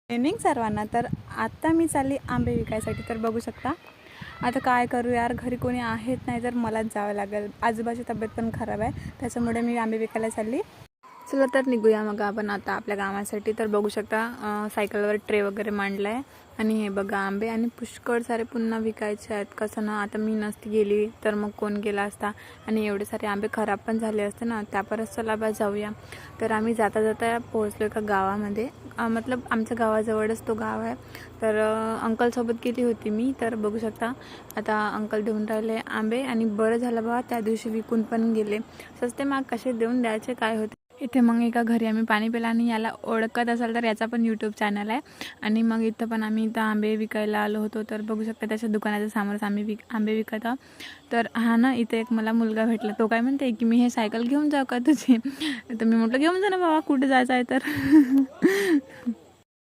Evening सर्वांना. तर आता मी चालली आंबे विकायसाठी. तर बघू शकता आता काय करू यार, घरी कोणी आहेत नाही तर मलाच जावं लागेल. आजोबाची तब्येत पण खराब आहे, त्याच्यामुळे मी आंबे विकायला चालली. चला तर निघूया मग आपण आता आपल्या गावासाठी. तर बघू शकता सायकलवर ट्रे वगैरे मांडला आहे आणि हे बघा आंबे आणि पुष्कळ सारे पुन्हा विकायचे आहेत. कसं ना, आता मी नसती गेली तर मग कोण गेला असता आणि एवढे सारे आंबे खराब पण झाले असते ना. त्यापरच चला बा जाऊया. तर आम्ही जाता जाता पोहोचलो एका गावामध्ये. मतलब आमच्या गावाजवळच तो गाव आहे. तर अंकलसोबत गेली होती मी. तर बघू शकता आता अंकल देऊन राहिले आंबे आणि बरं झालं बा त्या दिवशी विकून पण गेले. सस्ते माग कसे देऊन द्यायचे काय होते. इथे मग एका घरी आम्ही पाणी पिलं आणि याला ओळखत असाल तर याचा पण यूट्यूब चॅनल आहे. आणि मग इथं पण आम्ही इथं आंबे विकायला आलो होतो. तर बघू शकता त्याच्या दुकानाच्या समोरच आम्ही आंबे विकत आहोत. तर हा ना, इथे एक मला मुलगा भेटला. तो काय म्हणते की मी हे सायकल घेऊन जाऊ का तुझी. तर मी म्हटलं घेऊन जा ना बाबा, कुठे जायचं आहे तर.